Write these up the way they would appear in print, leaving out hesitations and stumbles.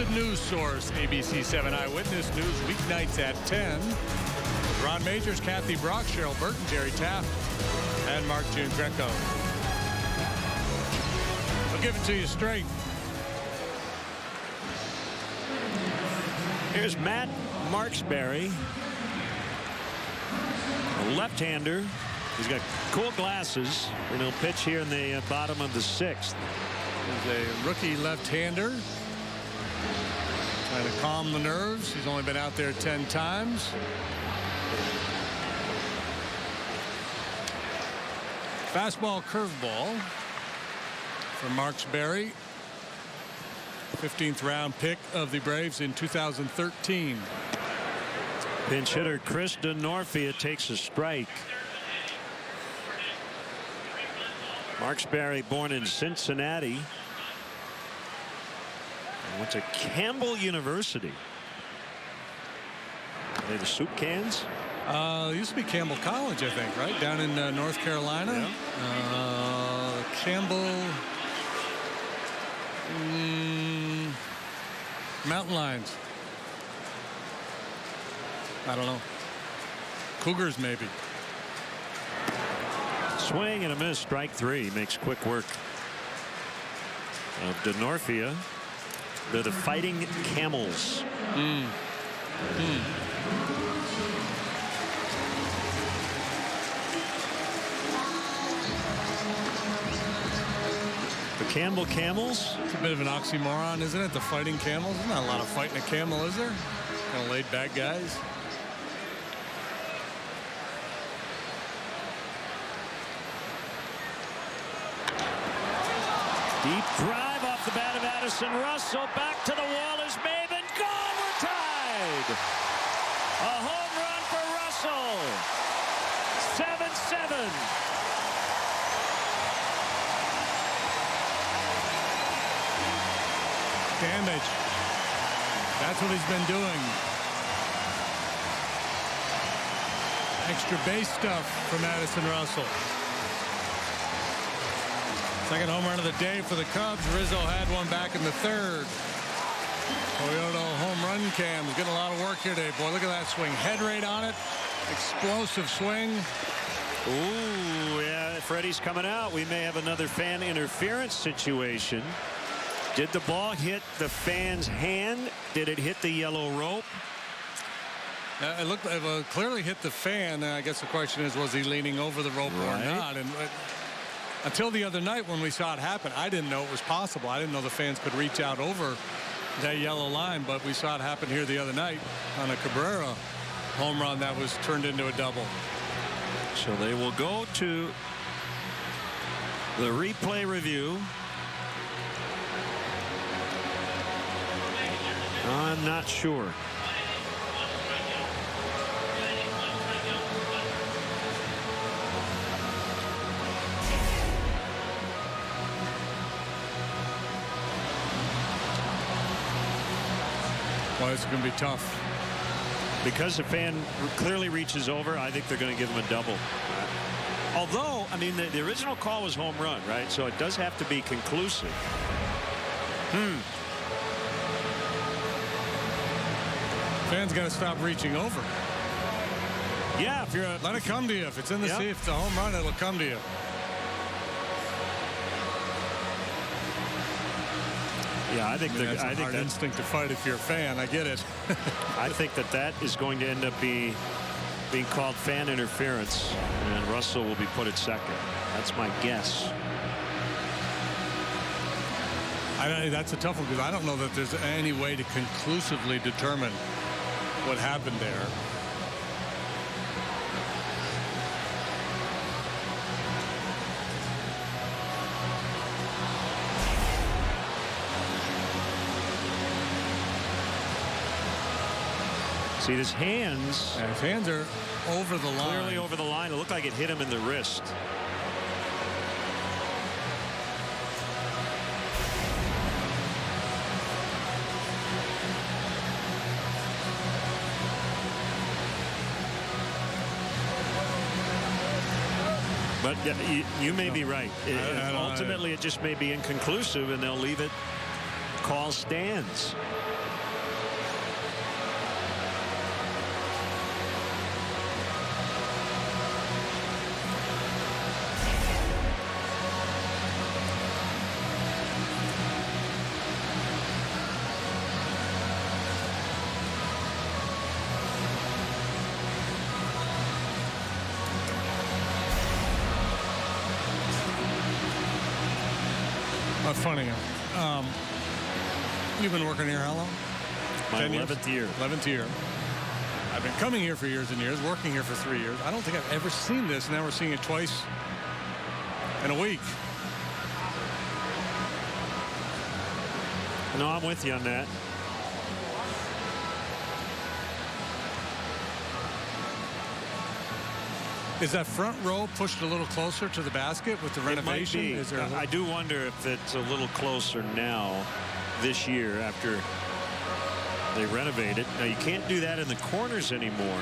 trusted news source, ABC7 Eyewitness News, weeknights at 10. With Ron Majors, Kathy Brock, Cheryl Burton, Jerry Taft, and Mark June Greco. I'll give it to you straight. Here's Matt Marksberry, a left-hander. He's got cool glasses, and he'll pitch here in the bottom of the 6th. He's a rookie left-hander. Trying to calm the nerves. He's only been out there 10 times. Fastball, curveball for Marksberry. 15th round pick of the Braves in 2013. Pinch hitter Chris DeNorfia takes a strike. Marksberry, born in Cincinnati, went to Campbell University. Are they the soup cans? It used to be Campbell College, I think, right? Down in North Carolina. Yeah. Campbell. Mountain Lions. I don't know. Cougars, maybe. Swing and a miss, strike 3. Makes quick work of DeNorfia. They're the Fighting Camels. The Campbell Camels. It's a bit of an oxymoron, isn't it? The Fighting Camels. There's not a lot of fighting a camel, is there? Kind of laid back guys. Deep drive off the bat of Addison Russell. Back to the wall is Maven. Gone. We're tied. A home run for Russell. 7-7. Damage. That's what he's been doing. Extra base stuff from Addison Russell. Second home run of the day for the Cubs. Rizzo had one back in the 3rd. Toyota home run cam is getting a lot of work here today. Boy, look at that swing. Head rate on it. Explosive swing. Ooh, yeah, Freddie's coming out. We may have another fan interference situation. Did the ball hit the fan's hand? Did it hit the yellow rope? It looked it clearly hit the fan. I guess the question is, was he leaning over the rope or not? And until the other night when we saw it happen, I didn't know it was possible. I didn't know the fans could reach out over that yellow line, but we saw it happen here the other night on a Cabrera home run that was turned into a double. So they will go to the replay review. I'm not sure. Well, it's going to be tough. Because the fan clearly reaches over, I think they're going to give him a double. Although, I mean, the original call was home run, right? So it does have to be conclusive. Fans got to stop reaching over. Yeah, if you're let it come to you. If it's in the seat, if it's a home run, it'll come to you. Yeah, I think that's a hard instinct to fight if you're a fan. I get it. I think that is going to end up being called fan interference, and Russell will be put at second. That's my guess. That's a tough one because I don't know that there's any way to conclusively determine what happened there. See, his hands. And his hands are over the line. Clearly over the line. It looked like it hit him in the wrist. But yeah, you may be right. Ultimately, it just may be inconclusive, and they'll leave it call stands. Funny. You've been working here how long? My 11th year. 11th year. I've been coming here for years and years, working here for 3 years. I don't think I've ever seen this. Now we're seeing it twice in a week. No, I'm with you on that. Is that front row pushed a little closer to the basket with the renovation? It might be. Is there I do wonder if it's a little closer now this year after they renovate it. Now, you can't do that in the corners anymore.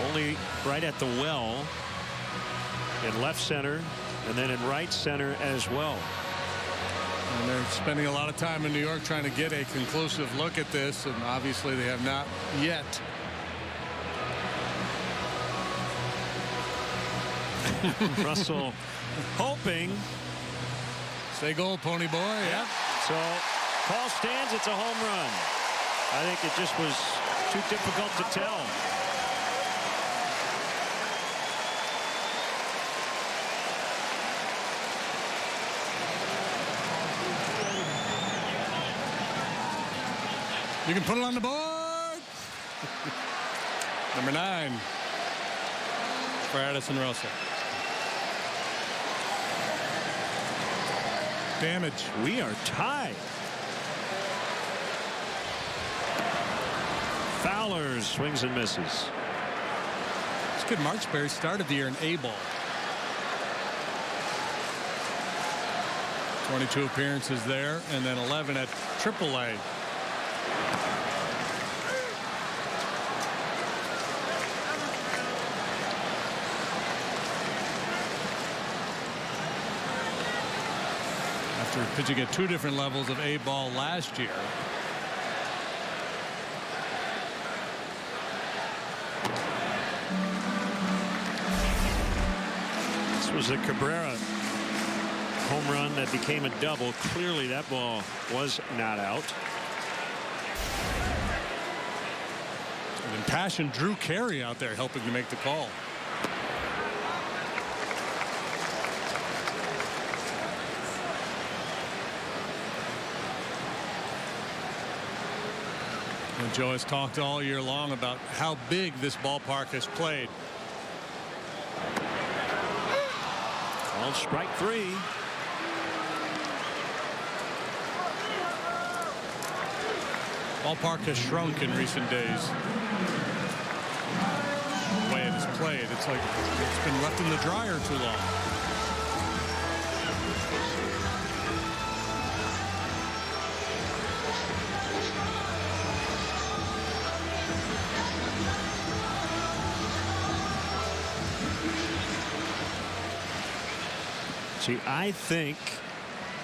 Only right at the well in left center and then in right center as well. And they're spending a lot of time in New York trying to get a conclusive look at this, and obviously they have not yet. Russell hoping. Say goal, pony boy. Yeah. So call stands. It's a home run. I think it just was too difficult to tell. You can put it on the board. Number 9 for Addison Russell. Damage. We are tied. Fowler swings and misses. This kid Marchberry started the year in A-ball. 22 appearances there, and then 11 at AAA. After pitching at 2 different levels of A-ball last year. This was a Cabrera home run that became a double. Clearly that ball was not out. An impassioned Drew Carey out there helping to make the call. And Joe has talked all year long about how big this ballpark has played. Called strike 3. Ballpark has shrunk in recent days. The way it is played, it's like it's been left in the dryer too long. See, I think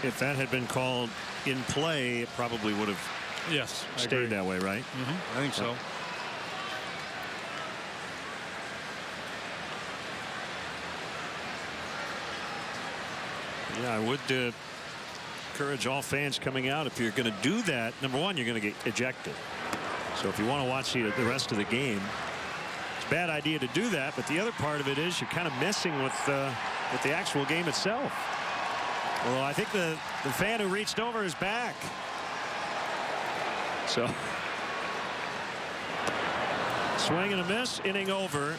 if that had been called in play, it probably would have stayed that way, right? I think so. Yeah, I would encourage all fans coming out, if you're going to do that, number one, you're going to get ejected. So if you want to watch the rest of the game, it's a bad idea to do that. But the other part of it is you're kind of messing with the actual game itself. Well, I think the fan who reached over is back. So swing and a miss, inning over.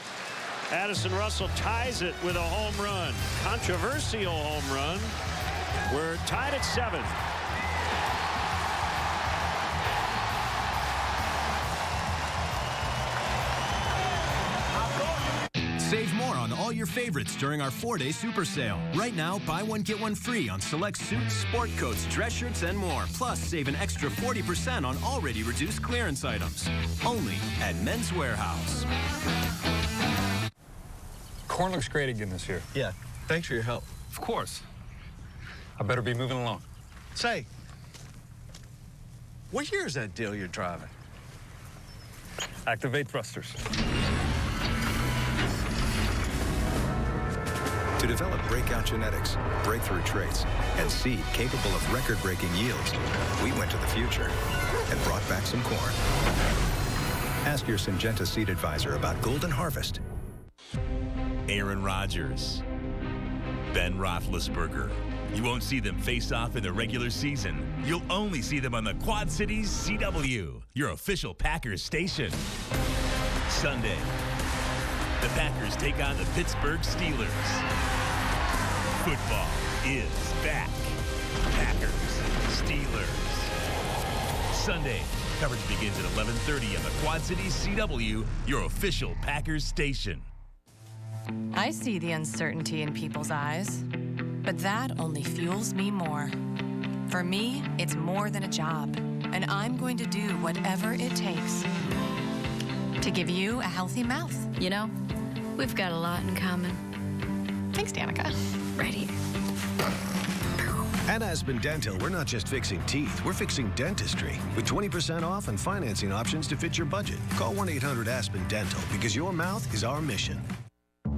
Addison Russell ties it with a home run. Controversial home run. We're tied at 7. Save more on all your favorites during our 4-day super sale. Right now, buy one, get one free on select suits, sport coats, dress shirts, and more. Plus, save an extra 40% on already reduced clearance items. Only at Men's Warehouse. Corn looks great again this year. Yeah, thanks for your help. Of course. I better be moving along. Say, what year is that deal you're driving? Activate thrusters. To develop breakout genetics, breakthrough traits, and seed capable of record-breaking yields, we went to the future and brought back some corn. Ask your Syngenta seed advisor about Golden Harvest. Aaron Rodgers, Ben Roethlisberger. You won't see them face off in the regular season. You'll only see them on the Quad Cities CW, your official Packers station. Sunday, the Packers take on the Pittsburgh Steelers. Football is back. Packers, Steelers. Sunday, coverage begins at 11:30 on the Quad Cities CW, your official Packers station. I see the uncertainty in people's eyes, but that only fuels me more. For me, it's more than a job, and I'm going to do whatever it takes to give you a healthy mouth. You know, we've got a lot in common. Thanks, Danica. Right here. At Aspen Dental, we're not just fixing teeth, we're fixing dentistry. With 20% off and financing options to fit your budget. Call 1-800-ASPEN-DENTAL because your mouth is our mission.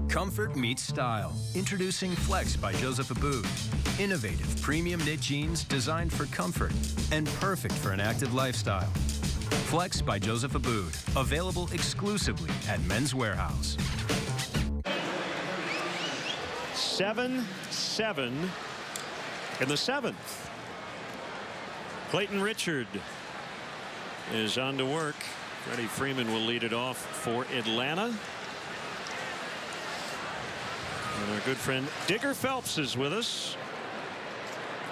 Comfort meets style. Introducing Flex by Joseph Abboud. Innovative premium knit jeans designed for comfort and perfect for an active lifestyle. Flex by Joseph Abboud. Available exclusively at Men's Warehouse. 7-7 in the 7th. Clayton Richard is on to work. Freddie Freeman will lead it off for Atlanta. And our good friend Digger Phelps is with us.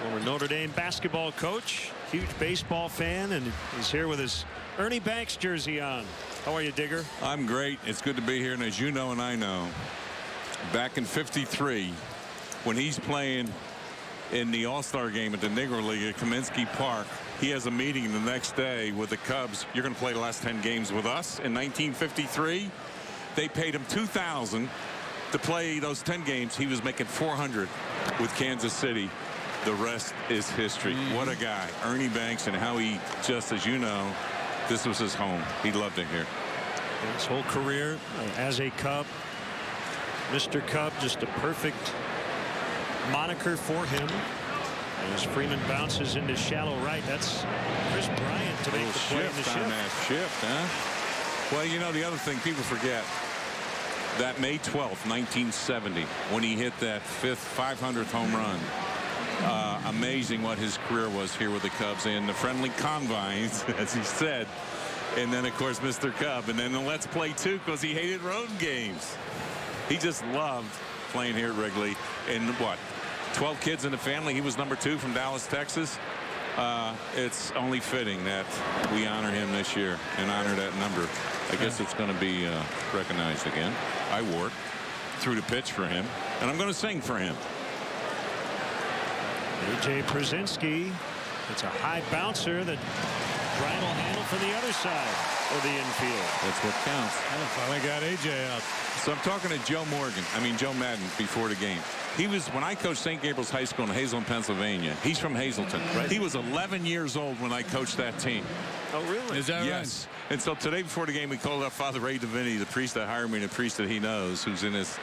Former Notre Dame basketball coach, huge baseball fan, and he's here with his Ernie Banks jersey on. How are you, Digger? I'm great. It's good to be here. And as you know and I know, back in '53, when he's playing in the All-Star game at the Negro League at Kaminsky Park, he has a meeting the next day with the Cubs. You're going to play the last 10 games with us. In 1953, they paid him $2,000 to play those 10 games. He was making $400 with Kansas City. The rest is history. What a guy. Ernie Banks, and how he, just as you know, this was his home. He loved it here. His whole career as a Cub. Mr. Cub, just a perfect moniker for him. As Freeman bounces into shallow right, that's Chris Bryant to make the play in the shift, huh? Well, you know, the other thing people forget, that May 12th, 1970, when he hit that 500th home run. Amazing what his career was here with the Cubs, and the friendly confines, as he said. And then, of course, Mr. Cub. And then the Let's Play, too, because he hated road games. He just loved playing here at Wrigley. And what, 12 kids in the family? He was number 2 from Dallas, Texas. It's only fitting that we honor him this year and honor that number. I guess it's going to be recognized again. I wore it, threw the pitch for him, and I'm going to sing for him. A.J. Przinsky. It's a high bouncer that Bryant will handle from the other side of the infield. That's what counts. I finally got A.J. up. So I'm talking to Joe Madden before the game. He was, when I coached St. Gabriel's High School in Hazelton, Pennsylvania. He's from Hazleton. Right. He was 11 years old when I coached that team. Oh, really? Is that yes. Right? And so today before the game, we called up Father Ray Divinity, the priest that hired me, and the priest that he knows, who's in his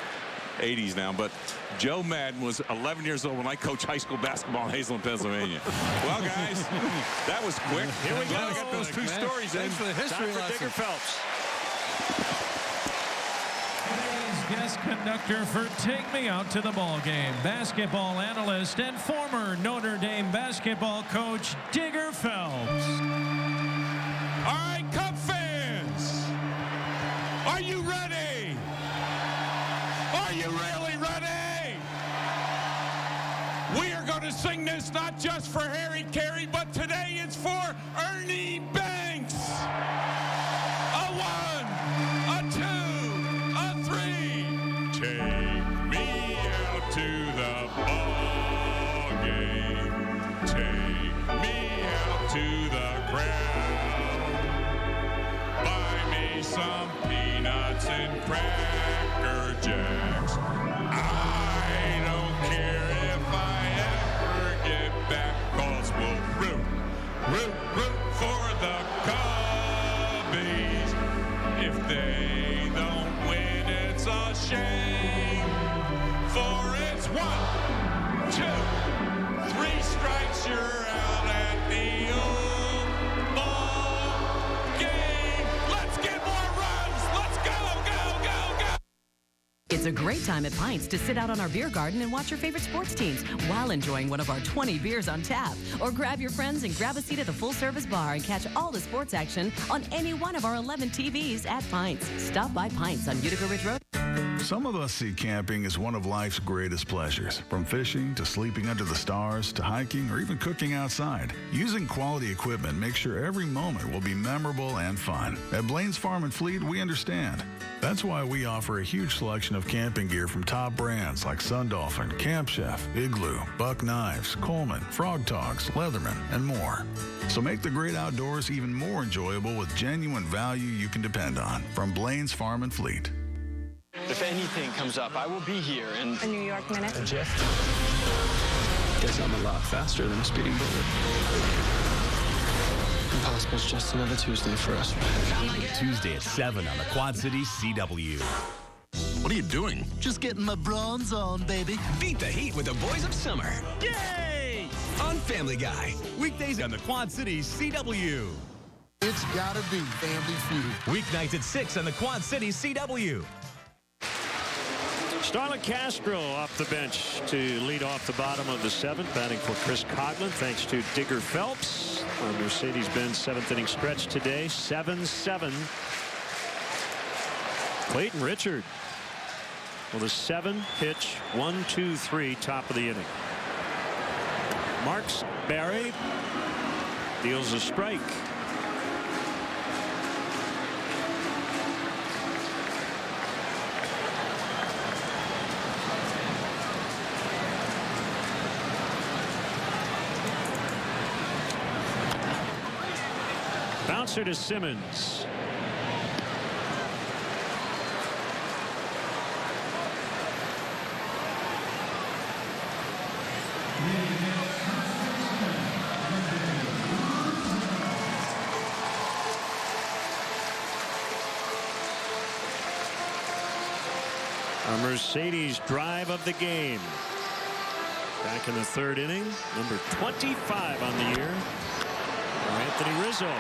80s now. But Joe Madden was 11 years old when I coached high school basketball in Hazelton, Pennsylvania. Well, guys, that was quick. Here we go. I got those two stories in. Thanks for the history lesson. Digger Phelps. Guest conductor for Take Me Out to the Ball Game, basketball analyst and former Notre Dame basketball coach Digger Phelps. All right, Cub fans, are you ready? Are you really ready? We are going to sing this not just for Harry Carey, but today it's for Ernie Banks. A 1, a 2, a 3. Take me out to the ball game. Take me out to the crowd. Buy me some peanuts and Cracker Jacks. I don't care if I ever get back, 'cause we'll root for It's a great time at Pints to sit out on our beer garden and watch your favorite sports teams while enjoying one of our 20 beers on tap. Or grab your friends and grab a seat at the full-service bar and catch all the sports action on any one of our 11 TVs at Pints. Stop by Pints on Utica Ridge Road. Some of us see camping as one of life's greatest pleasures. From fishing to sleeping under the stars to hiking or even cooking outside. Using quality equipment makes sure every moment will be memorable and fun. At Blaine's Farm and Fleet, we understand. That's why we offer a huge selection of camping gear from top brands like Sun Dolphin, Camp Chef, Igloo, Buck Knives, Coleman, Frog Togs, Leatherman, and more. So make the great outdoors even more enjoyable with genuine value you can depend on from Blaine's Farm and Fleet. If anything comes up, I will be here. And a New York minute. And Jeff, guess I'm a lot faster than a speeding bullet. Impossible's just another Tuesday for us. Tuesday at 7 on the Quad Cities CW. What are you doing? Just getting my bronze on, baby. Beat the heat with the boys of summer. Yay! On Family Guy. Weekdays on the Quad Cities CW. It's gotta be Family Feud. Weeknights at 6 on the Quad Cities CW. Starlin Castro off the bench to lead off the bottom of the 7th, batting for Chris Coughlin, thanks to Digger Phelps. A Mercedes-Benz 7th inning stretch today, 7-7. Clayton Richard with a 7-pitch, 1-2-3, top of the inning. Marks Barry deals a strike. Bouncer to Simmons. A Mercedes drive of the game. Back in the 3rd inning, number 25 on the year, Anthony Rizzo.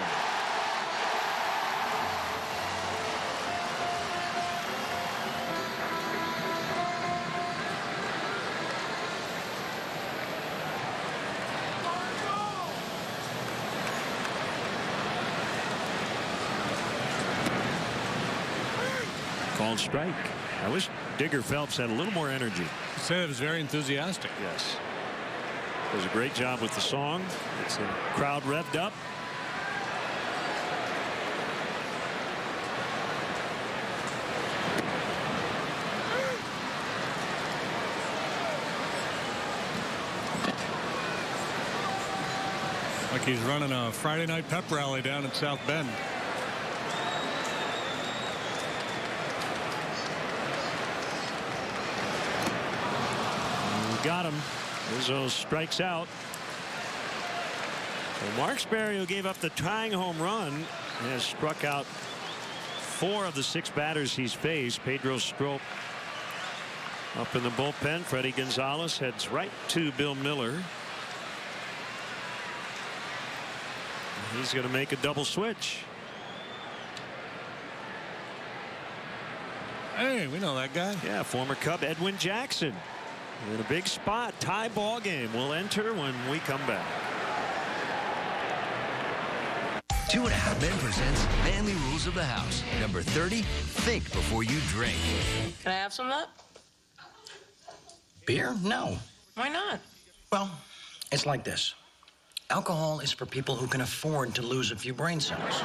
Called strike. I wish Digger Phelps had a little more energy. You said it was very enthusiastic. Yes. Does a great job with the song. It's a crowd revved up. Like he's running a Friday night pep rally down in South Bend. Got him. Rizzo strikes out. So Marksberry, who gave up the tying home run, has struck out 4 of the 6 batters he's faced. Pedro Strop up in the bullpen. Freddie Gonzalez heads right to Bill Miller. He's going to make a double switch. Hey, we know that guy. Yeah, former Cub Edwin Jackson. In a big spot, tie ball game. We'll enter when we come back. 2.5 Men presents Manly Rules of the House. Number 30, think before you drink. Can I have some of that? Beer? No. Why not? Well, it's like this. Alcohol is for people who can afford to lose a few brain cells.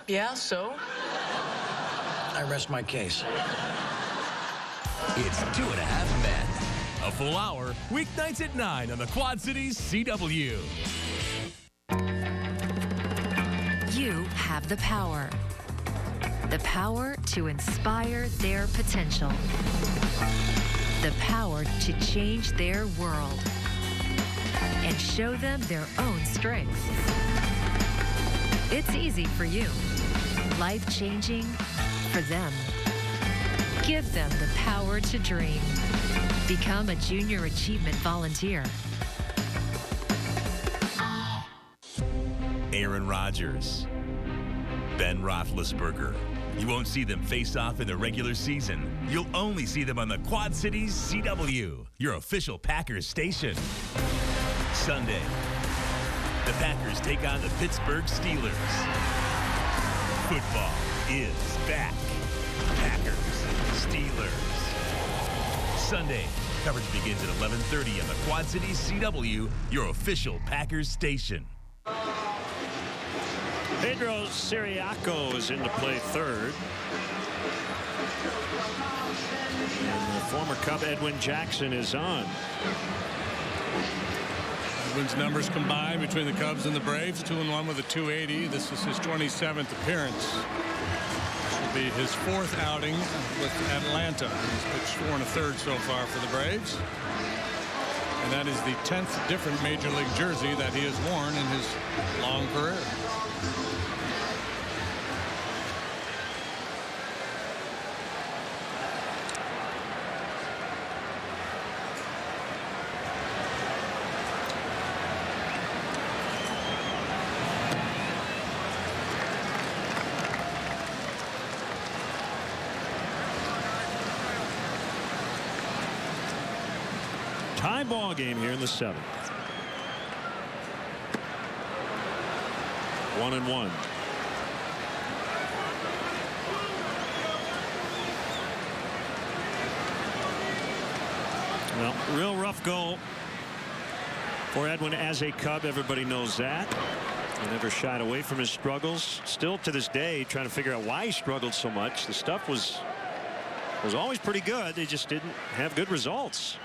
Yeah, so? I rest my case. It's 2.5 Men. A full hour, weeknights at 9 on the Quad Cities CW. You have the power. The power to inspire their potential. The power to change their world. And show them their own strengths. It's easy for you. Life-changing for them. Give them the power to dream. Become a Junior Achievement Volunteer. Aaron Rodgers, Ben Roethlisberger. You won't see them face off in the regular season. You'll only see them on the Quad Cities CW, your official Packers station. Sunday, the Packers take on the Pittsburgh Steelers. Football is back. Packers, Steelers. Sunday, coverage begins at 11:30 on the Quad Cities CW, your official Packers station. Pedro Siriaco is in to play third. And the former Cub Edwin Jackson is on. Edwin's numbers combined between the Cubs and the Braves, 2-1 with a 280. This is his 27th appearance. This will be his 4th outing with Atlanta. He's pitched 4 1/3 so far for the Braves. And that is the 10th different Major League jersey that he has worn in his long career. Tie ball game here in the 7th. 1-1. Well, real rough go for Edwin as a Cub. Everybody knows that. He never shied away from his struggles. Still to this day trying to figure out why he struggled so much. The stuff was always pretty good. They just didn't have good results.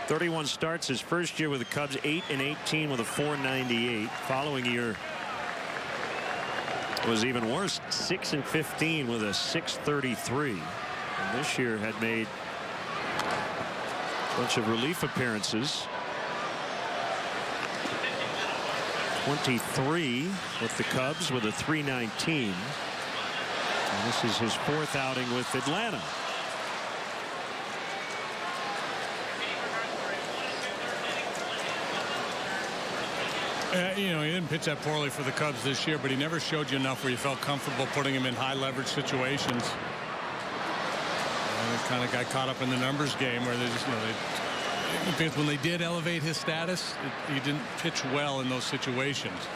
31 starts his first year with the Cubs, 8-18 with a 498. Following year was even worse, 6-15 with a 633. And this year had made a bunch of relief appearances. 23 with the Cubs with a 319. And this is his 4th outing with Atlanta. You know, he didn't pitch that poorly for the Cubs this year, but he never showed you enough where you felt comfortable putting him in high leverage situations. And it kind of got caught up in the numbers game where they just, because when they did elevate his status, he didn't pitch well in those situations.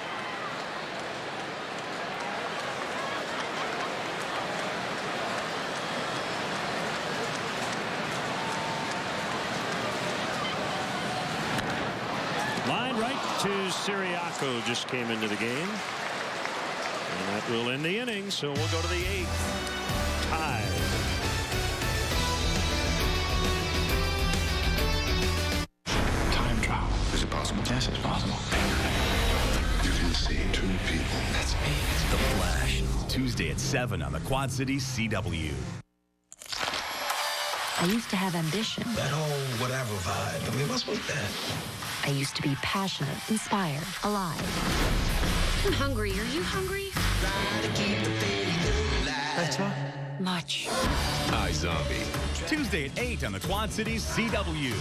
Line right to Siriaco just came into the game. And that will end the inning, so we'll go to the 8th. Tied. Time travel. Is it possible? Yes, it's possible. You can see 2 people. That's me. The Flash. Tuesday at 7 on the Quad Cities CW. I used to have ambition. That whole whatever vibe. I mean, what's with that? I used to be passionate, inspired, alive. I'm hungry. Are you hungry? Better? Much. iZombie. Tuesday at 8 on the Quad Cities CW.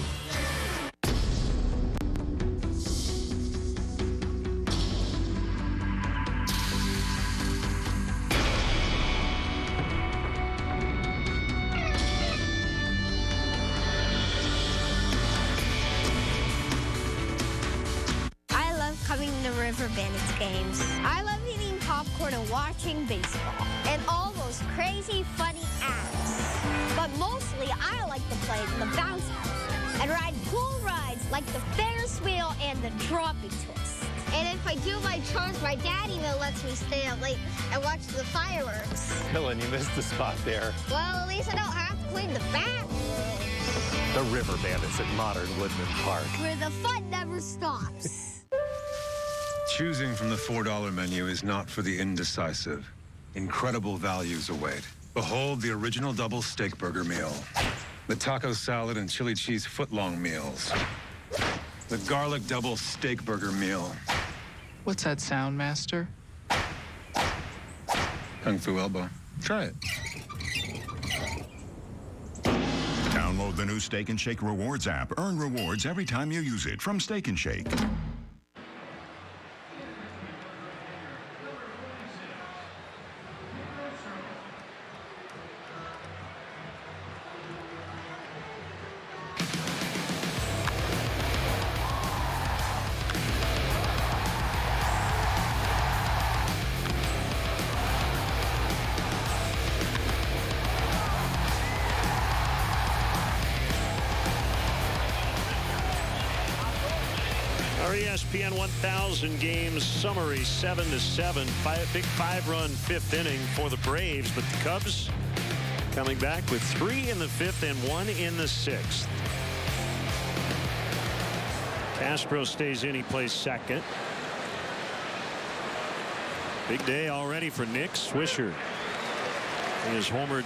River Bandits games. I love eating popcorn and watching baseball. And all those crazy, funny acts. But mostly, I like to play in the bounce house and ride cool rides like the Ferris wheel and the dropping twist. And if I do my chores, my dad even lets me stay up late and watch the fireworks. Dylan, you missed the spot there. Well, at least I don't have to clean the bathroom. The River Bandits at Modern Woodman Park. Where the fun never stops. Choosing from the $4 menu is not for the indecisive. Incredible values await. Behold the original double steak burger meal. The taco salad and chili cheese footlong meals. The garlic double steak burger meal. What's that sound, Master? Kung Fu elbow. Try it. Download the new Steak and Shake Rewards app. Earn rewards every time you use it from Steak and Shake. Our ESPN 1000 games summary, 7-7. Big 5-run fifth inning for the Braves, but the Cubs coming back with 3 in the fifth and 1 in the sixth. Castro stays in. He plays second. Big day already for Nick Swisher. He has homered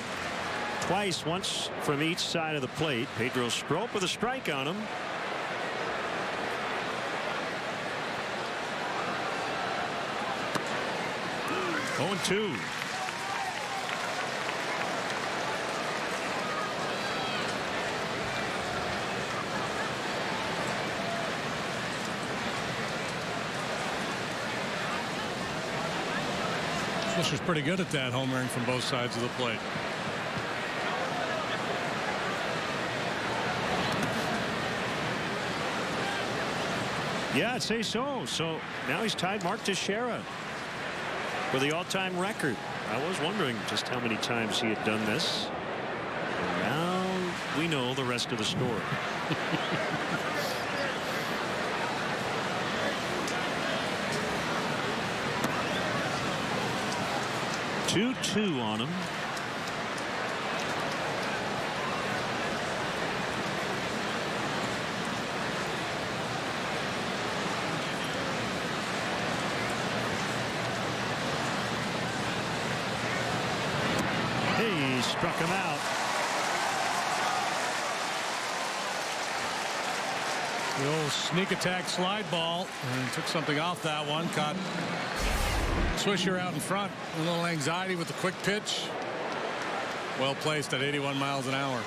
twice, once from each side of the plate. Pedro Strop with a strike on him. 0-2. Swisher's pretty good at that, homering from both sides of the plate. Yeah, I'd say so. So now he's tied Mark Teixeira for the all-time record. I was wondering just how many times he had done this. And now we know the rest of the story. 2-2 on him. He struck him out. The old sneak attack slide ball, and took something off that one. Caught Swisher out in front. A little anxiety with the quick pitch. Well placed at 81 miles an hour.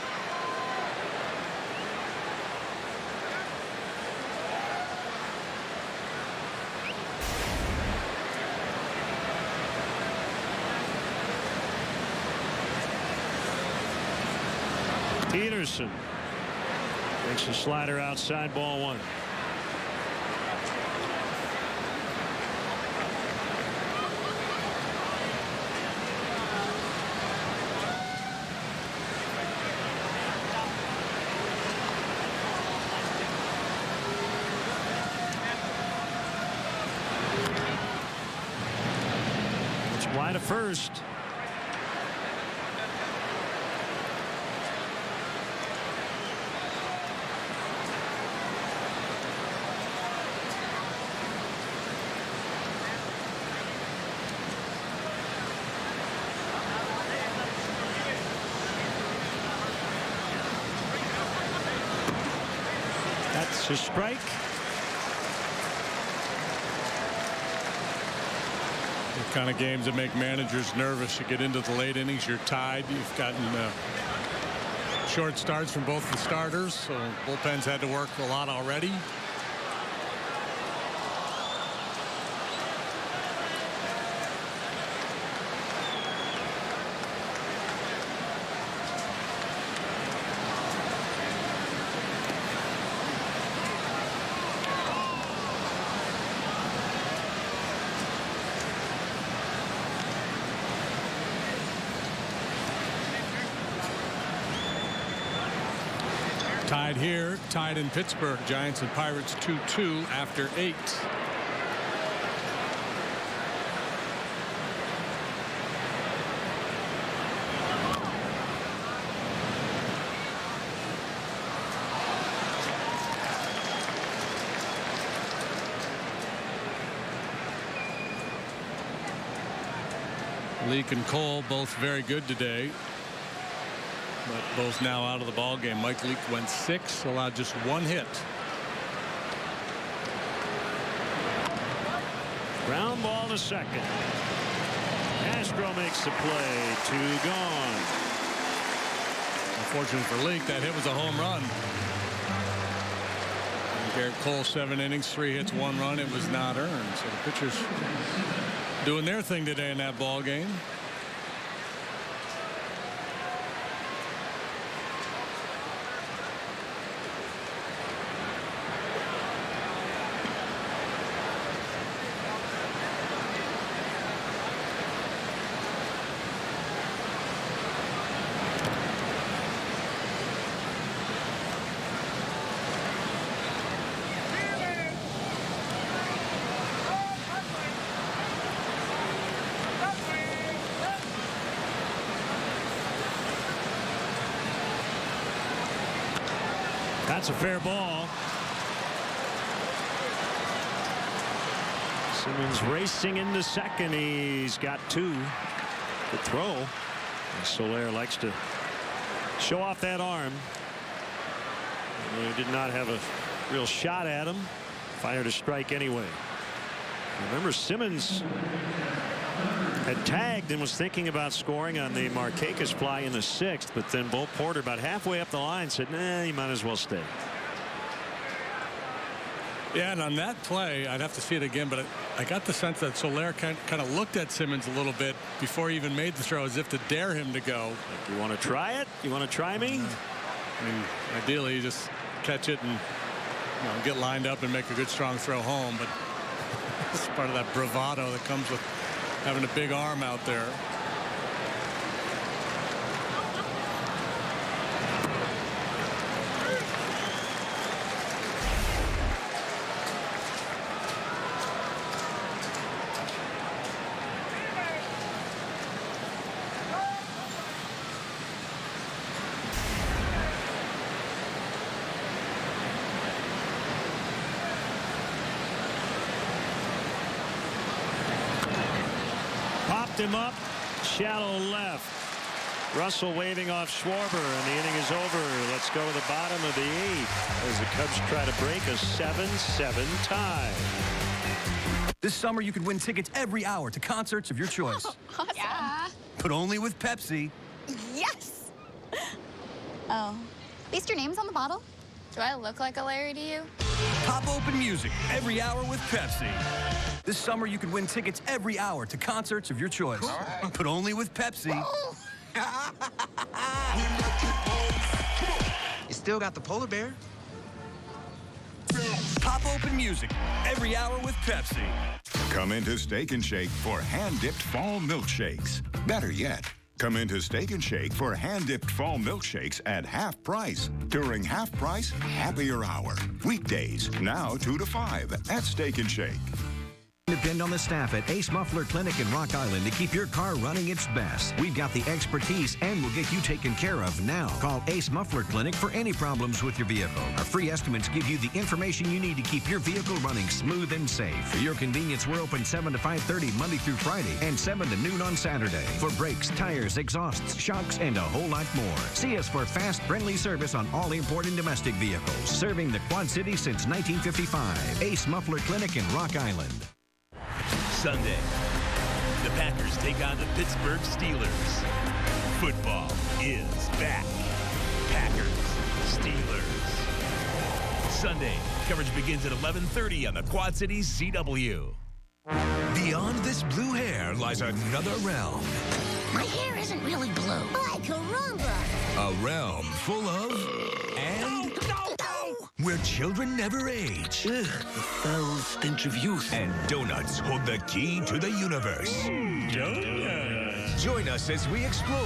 Peterson makes a slider outside, ball one. It's wide of first. That's a strike. The kind of games that make managers nervous. You get into the late innings, you're tied. You've gotten short starts from both the starters, so bullpens had to work a lot already. Tied here, tied in Pittsburgh. Giants and Pirates 2-2 after 8. Leake and Cole both very good today, but both now out of the ball game. Mike Leake went 6, allowed just 1 hit. Ground ball to second. Castro makes the play. 2 gone. Unfortunately for Leake, that hit was a home run. Garrett Cole, 7 innings, 3 hits, 1 run. It was not earned. So the pitchers doing their thing today in that ball game. That's a fair ball. Simmons racing into second. He's got 2. Good throw. And Soler likes to show off that arm. He did not have a real shot at him. Fired a strike anyway. Remember, Simmons had tagged and was thinking about scoring on the Markakis fly in the 6th, but then Bo Porter about halfway up the line said, nah, you might as well stay. Yeah, and on that play, I'd have to see it again, but I got the sense that Soler kind of looked at Simmons a little bit before he even made the throw, as if to dare him to go. Like, you want to try it? You want to try me? I mean, ideally, you just catch it and get lined up and make a good, strong throw home, but it's part of that bravado that comes with having a big arm out there. Him up, shallow left. Russell waving off Schwarber, and the inning is over. Let's go to the bottom of the 8th as the Cubs try to break a 7-7 tie. This summer, you could win tickets every hour to concerts of your choice. Awesome. Yeah. But only with Pepsi. Yes. Oh, at least your name's on the bottle. Do I look like a Larry to you? Pop open music every hour with Pepsi. This summer, you could win tickets every hour to concerts of your choice. Right. But only with Pepsi. You still got the polar bear. Pop open music every hour with Pepsi. Come into Steak and Shake for hand-dipped fall milkshakes. Better yet, come into Steak and Shake for hand-dipped fall milkshakes at half price during half price happier hour. Weekdays, now 2 to 5 at Steak and Shake. Depend on the staff at Ace Muffler Clinic in Rock Island to keep your car running its best. We've got the expertise and we'll get you taken care of now. Call Ace Muffler Clinic for any problems with your vehicle. Our free estimates give you the information you need to keep your vehicle running smooth and safe. For your convenience, we're open 7 to 5:30 Monday through Friday and 7 to noon on Saturday. For brakes, tires, exhausts, shocks, and a whole lot more. See us for fast, friendly service on all import and domestic vehicles. Serving the Quad Cities since 1955. Ace Muffler Clinic in Rock Island. Sunday, the Packers take on the Pittsburgh Steelers. Football is back. Packers, Steelers. Sunday, coverage begins at 11:30 on the Quad Cities CW. Beyond this blue hair lies another realm. My hair isn't really blue. Ay, caramba! A realm full of... and... where children never age. The foul stench of youth. And donuts hold the key to the universe. Donuts. Join us as we explore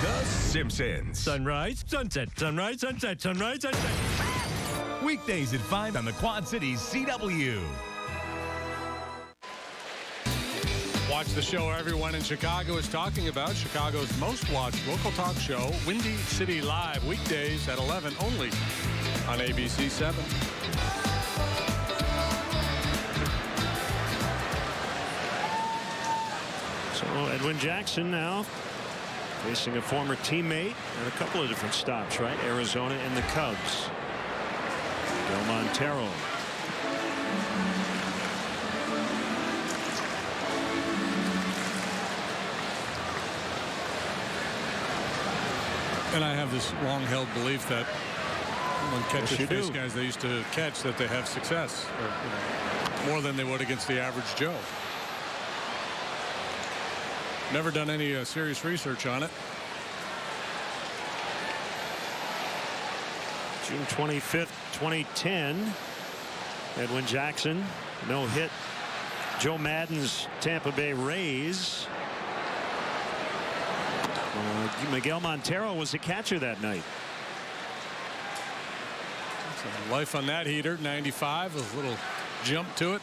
The Simpsons. Sunrise, sunset, sunrise, sunset, sunrise, sunset. Weekdays at 5 on the Quad Cities CW. Watch the show everyone in Chicago is talking about. Chicago's most watched local talk show, Windy City Live, weekdays at 11 only on ABC7. So Edwin Jackson now facing a former teammate at a couple of different stops, right? Arizona and the Cubs. Del Montero. And I have this long-held belief that when catchers face guys they used to catch, that they have success, or, more than they would against the average Joe. Never done any serious research on it. June 25th, 2010. Edwin Jackson, no hit. Joe Madden's Tampa Bay Rays. Miguel Montero was the catcher that night. So life on that heater, 95, with a little jump to it.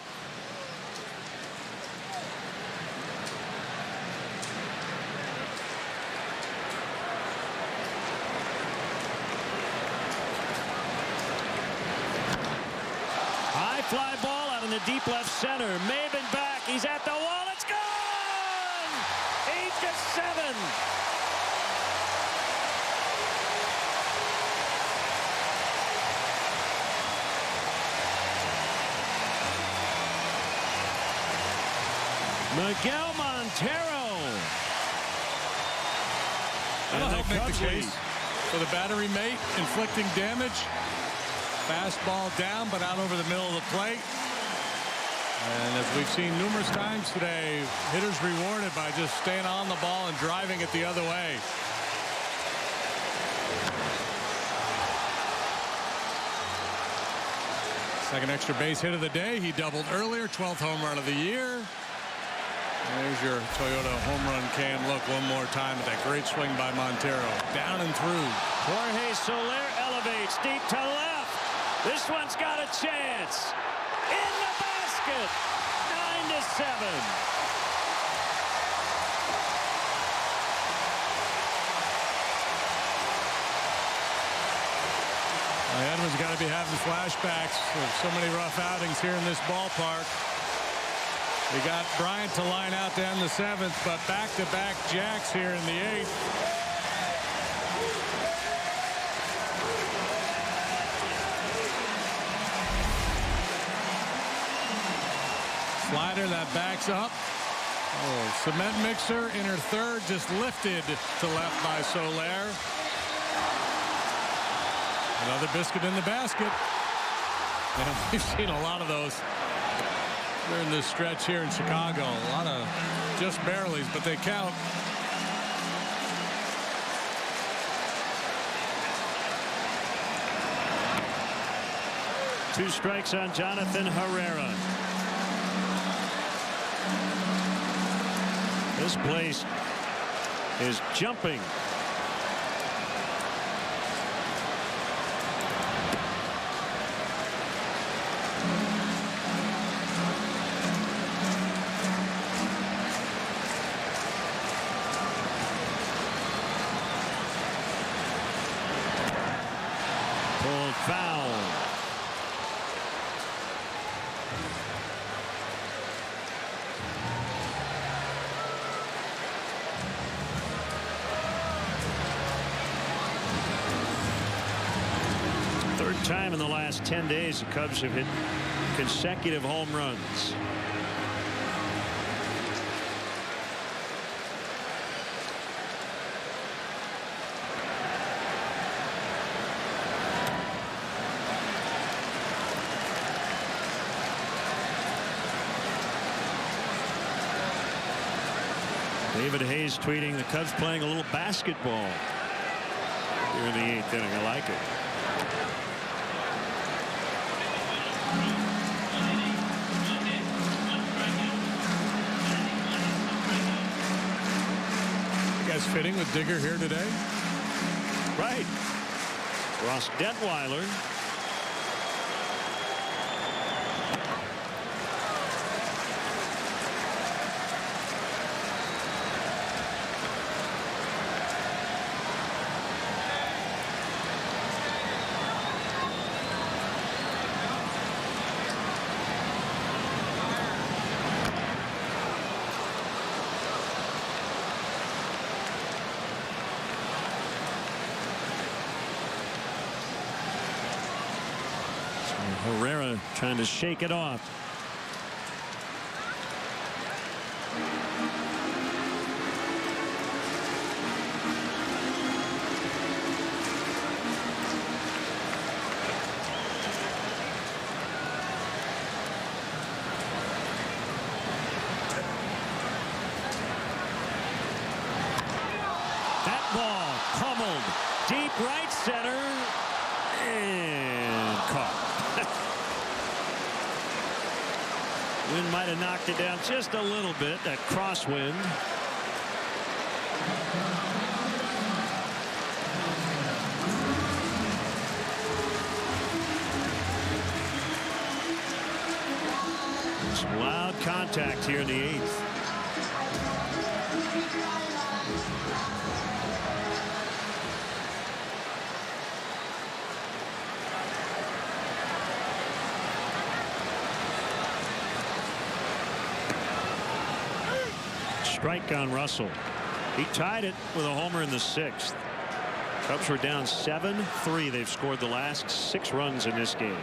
fly ball out in the deep left center. Maben back. He's at the wall. It's gone! 8-7. Miguel Montero. That'll And help the make Cubs the lead. case for the battery mate, inflicting damage. Fastball down, but out over the middle of the plate. And as we've seen numerous times today, hitters rewarded by just staying on the ball and driving it the other way. Second extra base hit of the day. He doubled earlier, 12th home run of the year. There's your Toyota home run cam look one more time at that great swing by Montero. Down and through. Jorge Soler elevates deep to left. This one's got a chance. In the basket. 9-7. Edwin's got to be having flashbacks of so many rough outings here in this ballpark. We got Bryant to line out to end the 7th, but back-to-back jacks here in the 8th. Slider that backs up. Oh, cement mixer, inner third, just lifted to left by Soler. Another biscuit in the basket. And we've seen a lot of those during this stretch here in Chicago. A lot of just barelys, but they count. Two strikes on Jonathan Herrera. This place is jumping. Pulled foul. Third time in the last 10 days the Cubs have hit consecutive home runs. David Hayes tweeting the Cubs playing a little basketball here in the 8th inning. I like it. You guys fitting with Digger here today? Right. Ross Detweiler. Herrera trying to shake it off. That ball pummeled deep right center and caught. Wind might have knocked it down just a little bit, that crosswind. Some loud contact here in the 8th. strike on Russell. He tied it with a homer in the 6th. Cubs were down 7-3. They've scored the last 6 runs in this game.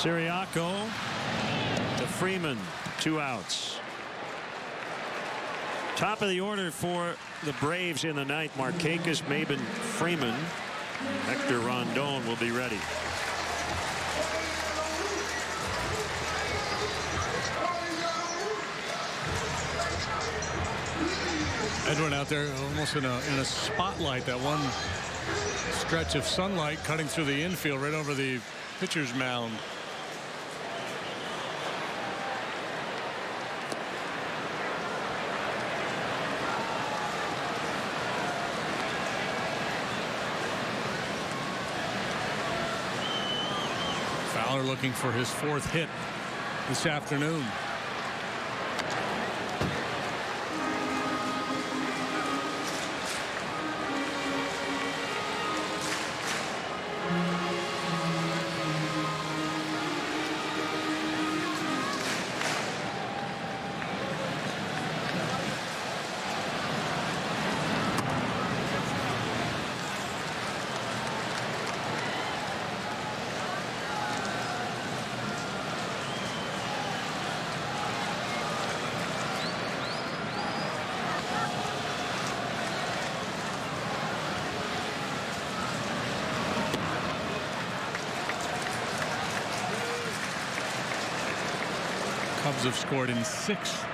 Siriaco to Freeman, 2 outs. Top of the order for the Braves in the ninth. Markakis, Maben, Freeman. Hector Rondon will be ready. Edwin out there almost in a spotlight. That one stretch of sunlight cutting through the infield right over the pitcher's mound. Fowler looking for his 4th hit this afternoon. Cubs have scored in 6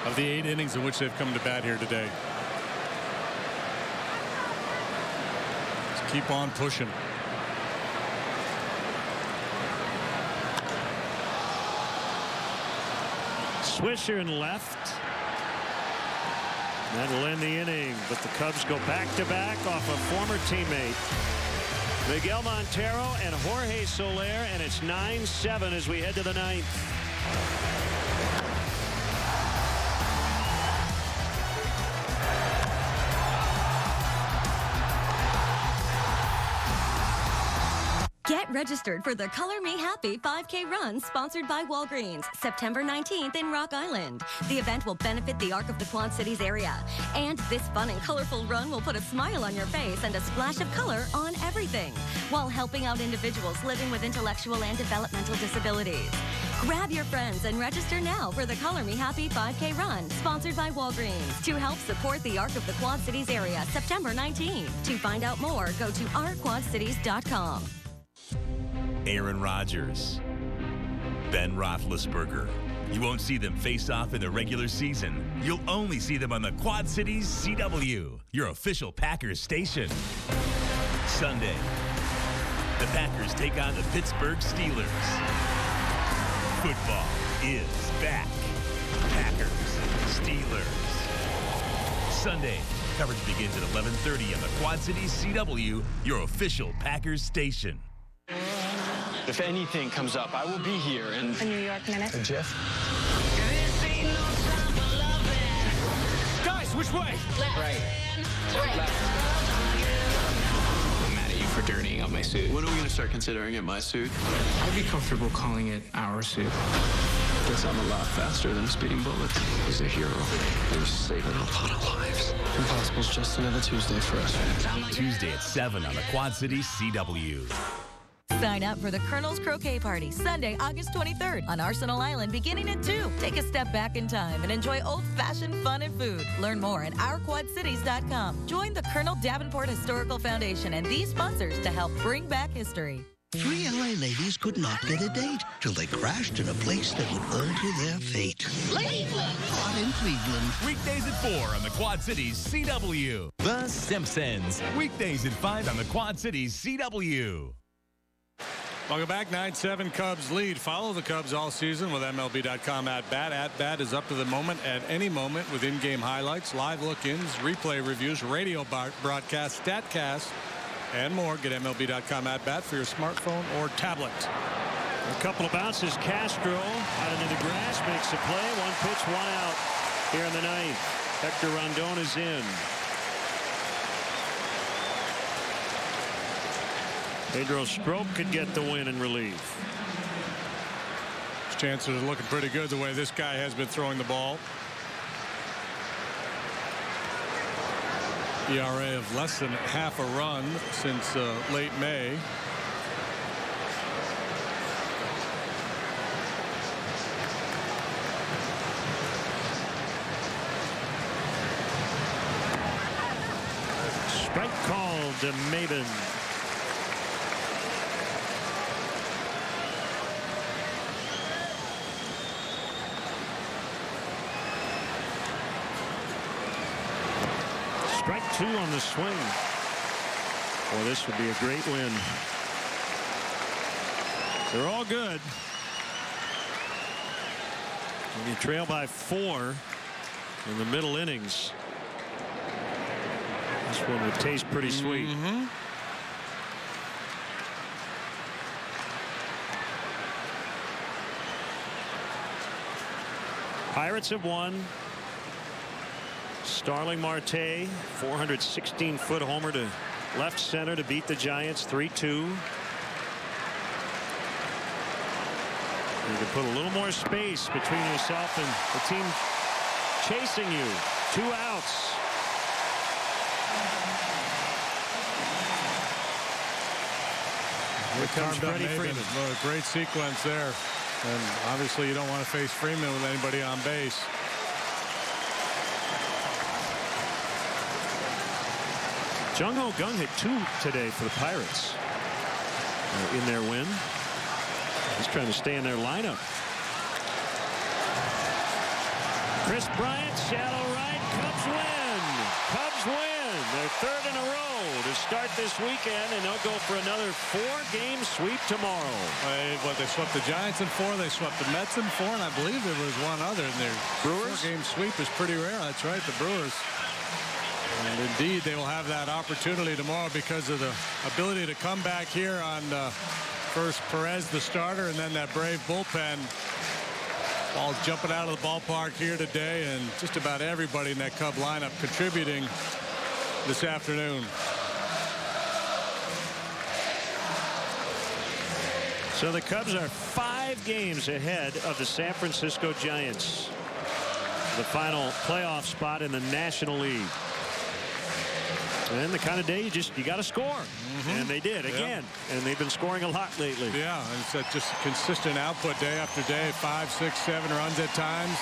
of the 8 innings in which they've come to bat here today. Just keep on pushing. Swisher in left. That'll end the inning, but the Cubs go back-to-back off a former teammate. Miguel Montero and Jorge Soler, and it's 9-7 as we head to the 9th. Get registered for the Color Me Happy 5K run sponsored by Walgreens, September 19th in Rock Island. The event will benefit the Arc of the Quad Cities area. And this fun and colorful run will put a smile on your face and a splash of color on everything, while helping out individuals living with intellectual and developmental disabilities. Grab your friends and register now for the Color Me Happy 5K run sponsored by Walgreens to help support the Arc of the Quad Cities area, September 19th. To find out more, go to ourquadcities.com. Aaron Rodgers, Ben Roethlisberger. You won't see them face off in the regular season. You'll only see them on the Quad Cities CW, your official Packers station. Sunday, the Packers take on the Pittsburgh Steelers. Football is back. Packers, Steelers. Sunday, coverage begins at 11:30 on the Quad Cities CW, your official Packers station. If anything comes up, I will be here. And A New York minute. And Jeff? Guys, which way? Left. Right. Left. I'm mad at you for dirtying up my suit. When are we going to start considering it my suit? I'd be comfortable calling it our suit. Guess I'm a lot faster than speeding bullets. He's a hero. He's saving a lot of lives. Impossible's just another Tuesday for us. Tuesday at 7 on the Quad Cities CW. Sign up for the Colonel's Croquet Party Sunday, August 23rd on Arsenal Island beginning at 2. Take a step back in time and enjoy old-fashioned fun and food. Learn more at ourquadcities.com. Join the Colonel Davenport Historical Foundation and these sponsors to help bring back history. 3 LA ladies could not get a date till they crashed in a place that would alter their fate. Cleveland! Not in Cleveland. Weekdays at 4 on the Quad Cities CW. The Simpsons. Weekdays at 5 on the Quad Cities CW. Welcome back. 9-7 Cubs lead. Follow the Cubs all season with MLB.com at bat. At bat is up to the moment at any moment with in-game highlights, live look-ins, replay reviews, radio broadcasts, StatCast, and more. Get MLB.com at bat for your smartphone or tablet. A couple of bounces. Castro out into the grass makes a play. 1 pitch, 1 out here in the ninth. Hector Rondon is in. Pedro Strop could get the win in relief. His chances are looking pretty good the way this guy has been throwing the ball. ERA of less than half a run since late May. Strike called to Maben. Strike 2 on the swing. Well, this would be a great win. They're all good. When you trail by 4 in the middle innings, this one would taste pretty sweet. Pirates have won. Starling Marte, 416-foot homer to left center to beat the Giants 3-2. You can put a little more space between yourself and the team chasing you. 2 outs. Here comes Freddie Freeman. A great sequence there. And obviously you don't want to face Freeman with anybody on base. Jung Ho Kang hit 2 today for the Pirates in their win. He's trying to stay in their lineup. Chris Bryant, shallow right. Cubs win. Cubs win. Their 3rd in a row to start this weekend, and they'll go for another 4-game sweep tomorrow. They swept the Giants in 4. They swept the Mets in 4, and I believe there was one other in there. Brewers? 4-game sweep is pretty rare. That's right, the Brewers. And indeed, they will have that opportunity tomorrow because of the ability to come back here on first Perez, the starter, and then that Brave bullpen. Ball's jumping out of the ballpark here today, and just about everybody in that Cub lineup contributing this afternoon. So the Cubs are 5 games ahead of the San Francisco Giants. The final playoff spot in the National League. And the kind of day you got to score. And they did again. And they've been scoring a lot lately. Yeah, and it's just consistent output day after day. 5, 6, 7 runs at times.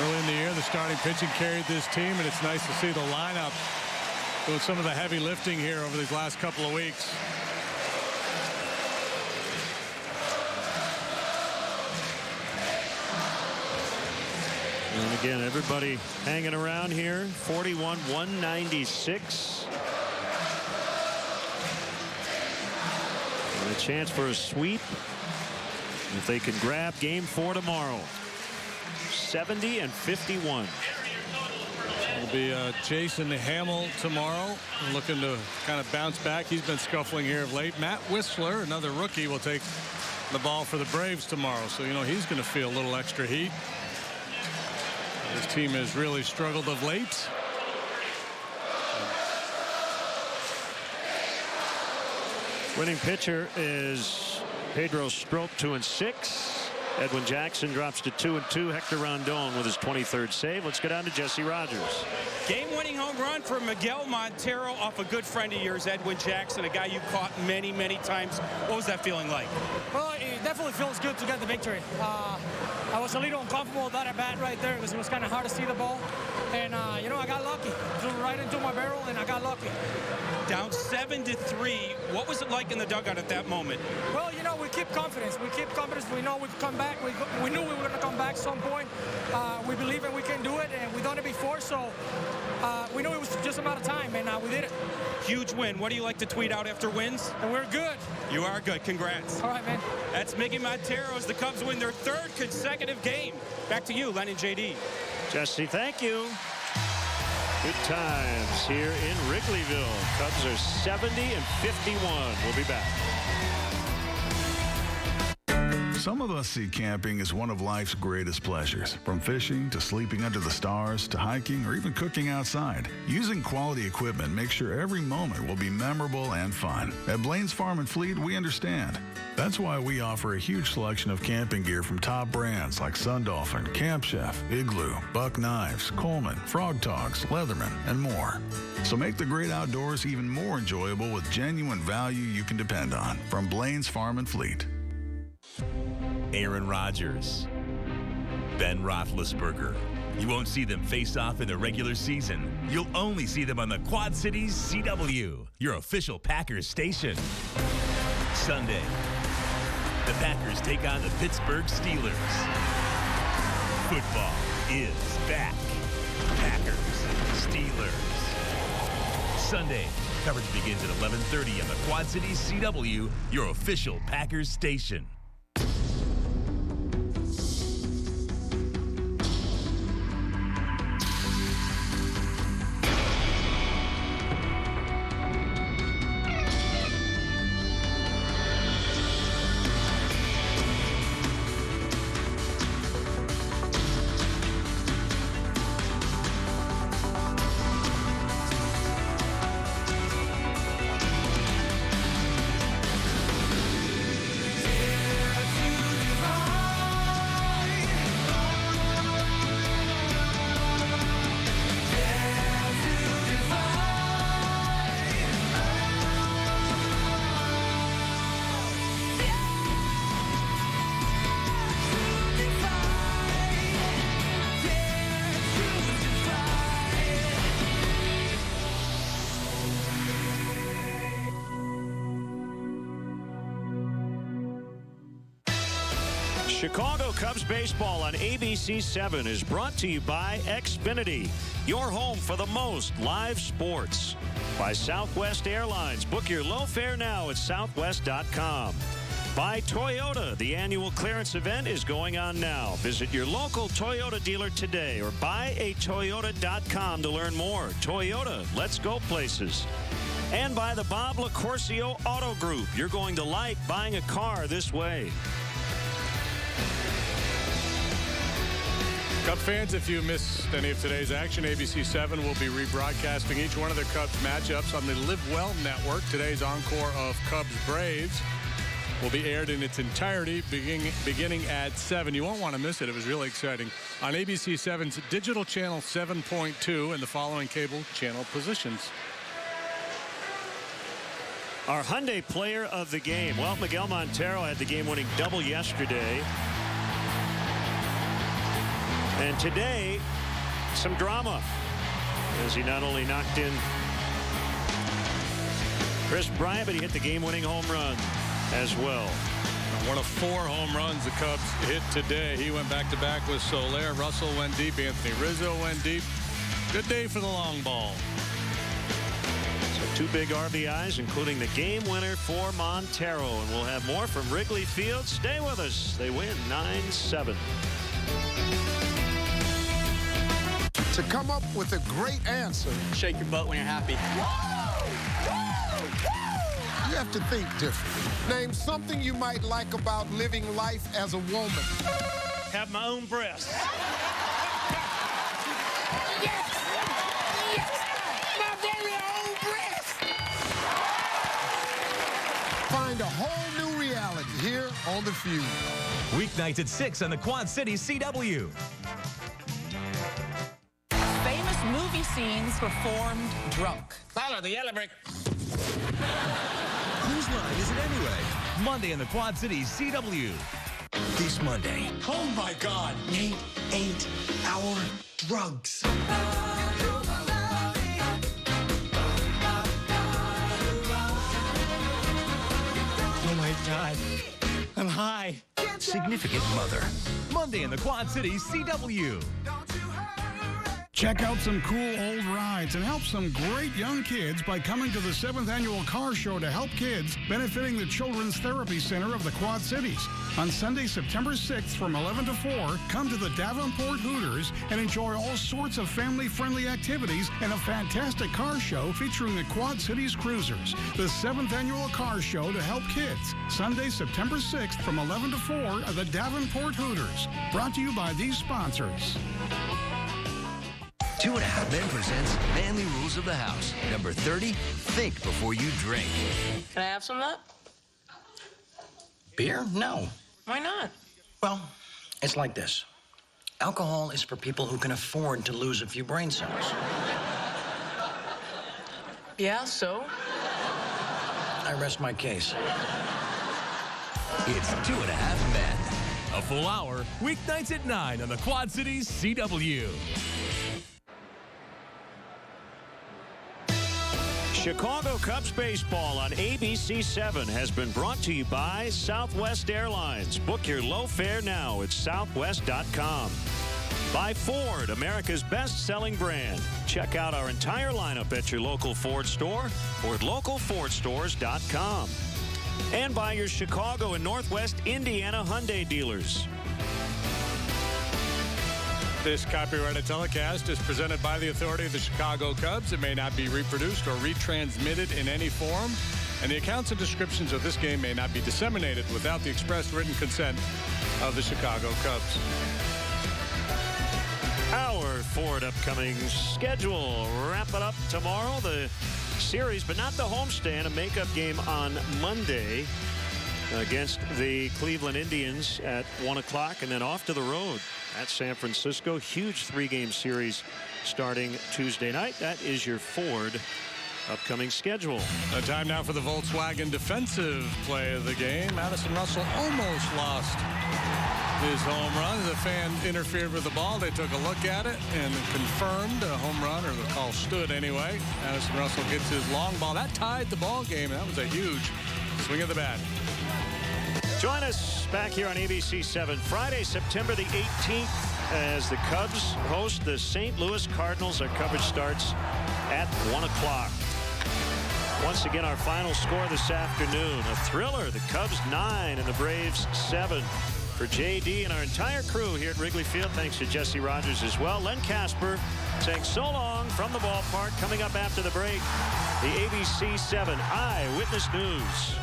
Early in the year, the starting pitching carried this team, and it's nice to see the lineup doing some of the heavy lifting here over these last couple of weeks. And again, everybody hanging around here. 41-196. And a chance for a sweep if they can grab game 4 tomorrow. 70-51. It'll be Jason Hamill tomorrow, looking to kind of bounce back. He's been scuffling here of late. Matt Whistler, another rookie, will take the ball for the Braves tomorrow. So, you know, he's going to feel a little extra heat. His team has really struggled of late. Winning pitcher is Pedro Strop, 2-6. Edwin Jackson drops to 2-2. Hector Rondon with his 23rd save. Let's get on to Jesse Rogers. Game-winning home run for Miguel Montero off a good friend of yours, Edwin Jackson, a guy you caught many, many times. What was that feeling like? Well, it definitely feels good to get the victory. I was a little uncomfortable with that at bat right there because it was kind of hard to see the ball. And, I got lucky. Threw right into my barrel, and I got lucky. Down 7-3. What was it like in the dugout at that moment? Well, we keep confidence. We keep confidence. We know we can come back. We knew we were going to come back at some point. We believe that we can do it, and we've done it before, so we knew it was just a matter of time, and we did it. Huge win. What do you like to tweet out after wins? And we're good. You are good. Congrats. All right, man. That's Miggy Montero as the Cubs win their 3rd consecutive game. Back to you, Len and JD. Jesse, thank you. Good times here in Wrigleyville. Cubs are 70-51. We'll be back. Some of us see camping as one of life's greatest pleasures. From fishing to sleeping under the stars to hiking or even cooking outside. Using quality equipment makes sure every moment will be memorable and fun. At Blaine's Farm and Fleet, we understand. That's why we offer a huge selection of camping gear from top brands like Sun Dolphin, Camp Chef, Igloo, Buck Knives, Coleman, Frog Togs, Leatherman, and more. So make the great outdoors even more enjoyable with genuine value you can depend on from Blaine's Farm and Fleet. Aaron Rodgers, Ben Roethlisberger. You won't see them face off in the regular season. You'll only see them on the Quad Cities CW, your official Packers station. Sunday, the Packers take on the Pittsburgh Steelers. Football is back. Packers, Steelers. Sunday, coverage begins at 11:30 on the Quad Cities CW, your official Packers station. Chicago Cubs baseball on ABC7 is brought to you by Xfinity, your home for the most live sports. By Southwest Airlines. Book your low fare now at southwest.com. By Toyota, the annual clearance event is going on now. Visit your local Toyota dealer today or buyatoyota.com to learn more. Toyota, let's go places. And by the Bob LaCourcio Auto Group. You're going to like buying a car this way. Cub fans, if you missed any of today's action, ABC7 will be rebroadcasting each one of their Cubs matchups on the Live Well Network. Today's encore of Cubs-Braves will be aired in its entirety beginning at 7. You won't want to miss it. It was really exciting. On ABC7's digital channel 7.2 and the following cable channel positions. Our Hyundai player of the game. Well, Miguel Montero had the game-winning double yesterday. And today, some drama, as he not only knocked in Chris Bryant, but he hit the game-winning home run as well. One of 4 home runs the Cubs hit today. He went back-to-back with Soler. Russell went deep. Anthony Rizzo went deep. Good day for the long ball. So 2 big RBIs, including the game winner for Montero. And we'll have more from Wrigley Field. Stay with us. They win 9-7. To come up with a great answer. Shake your butt when you're happy. You have to think different. Name something you might like about living life as a woman. Have my own breasts. Yes! Yes! My very own breasts! Find a whole new reality here on The Feud. Weeknights at 6 on the Quad Cities CW. Famous movie scenes performed drunk. Follow the yellow brick. Whose line is it anyway? Monday on the Quad Cities CW. This Monday. Oh my God. Nate ate our drugs. Oh my God. I'm high. Significant Mother. Monday in the Quad Cities, CW. Check out some cool old rides and help some great young kids by coming to the 7th Annual Car Show to help kids, benefiting the Children's Therapy Center of the Quad Cities. On Sunday, September 6th from 11 to 4, come to the Davenport Hooters and enjoy all sorts of family-friendly activities and a fantastic car show featuring the Quad Cities Cruisers. The 7th Annual Car Show to help kids. Sunday, September 6th from 11 to 4 at the Davenport Hooters. Brought to you by these sponsors. 2.5 Men presents Manly Rules of the House. Number 30, think before you drink. Can I have some of that? Beer? No. Why not? Well, it's like this. Alcohol is for people who can afford to lose a few brain cells. Yeah, so? I rest my case. It's 2.5 Men. A full hour, weeknights at 9 on the Quad Cities CW. Chicago Cubs baseball on ABC7 has been brought to you by Southwest Airlines. Book your low fare now at southwest.com. By Ford, America's best-selling brand. Check out our entire lineup at your local Ford store or at localfordstores.com. And by your Chicago and Northwest Indiana Hyundai dealers. This copyrighted telecast is presented by the authority of the Chicago Cubs. It may not be reproduced or retransmitted in any form, and the accounts and descriptions of this game may not be disseminated without the express written consent of the Chicago Cubs. Our Ford upcoming schedule. Wrap it up tomorrow, the series, but not the homestand. A makeup game on Monday against the Cleveland Indians at 1 o'clock, and then off to the road at San Francisco. Huge 3-game series starting Tuesday night. That is your Ford upcoming schedule. Time now for the Volkswagen defensive play of the game. Madison Russell almost lost his home run. The fan interfered with the ball. They took a look at it and confirmed a home run, or the call stood anyway. Madison Russell gets his long ball. That tied the ball game. That was a huge swing of the bat. Join us back here on ABC7 Friday, September the 18th, as the Cubs host the St. Louis Cardinals. Our coverage starts at 1 o'clock. Once again, our final score this afternoon, a thriller. The Cubs 9 and the Braves 7. For JD and our entire crew here at Wrigley Field, thanks to Jesse Rogers as well. Len Casper saying so long from the ballpark. Coming up after the break, the ABC7 Eyewitness News.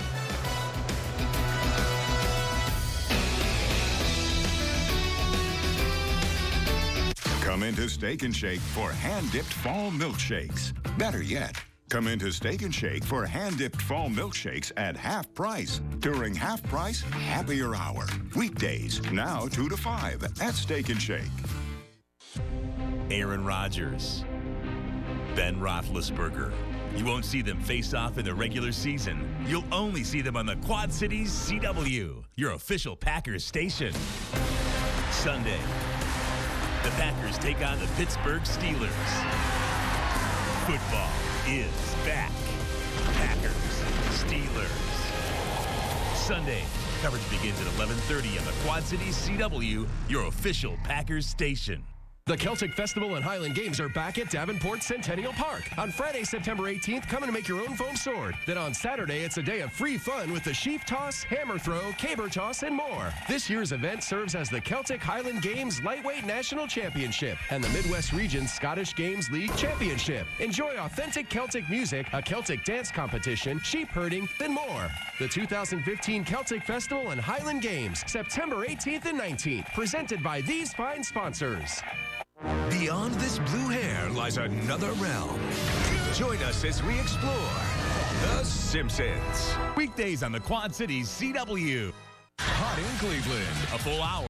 Come into Steak and Shake for hand-dipped fall milkshakes. Better yet, come into Steak and Shake for hand-dipped fall milkshakes at half price during Half Price Happier Hour. Weekdays, now 2 to 5 at Steak and Shake. Aaron Rodgers, Ben Roethlisberger. You won't see them face off in the regular season. You'll only see them on the Quad Cities CW, your official Packers station. Sunday, the Packers take on the Pittsburgh Steelers. Football is back. Packers, Steelers. Sunday, coverage begins at 11:30 on the Quad Cities CW, your official Packers station. The Celtic Festival and Highland Games are back at Davenport Centennial Park. On Friday, September 18th, come and make your own foam sword. Then on Saturday, it's a day of free fun with the sheaf toss, hammer throw, caber toss, and more. This year's event serves as the Celtic Highland Games Lightweight National Championship and the Midwest Region Scottish Games League Championship. Enjoy authentic Celtic music, a Celtic dance competition, sheep herding, and more. The 2015 Celtic Festival and Highland Games, September 18th and 19th, presented by these fine sponsors. Beyond this blue hair lies another realm. Join us as we explore The Simpsons. Weekdays on the Quad Cities CW. Hot in Cleveland. A full hour.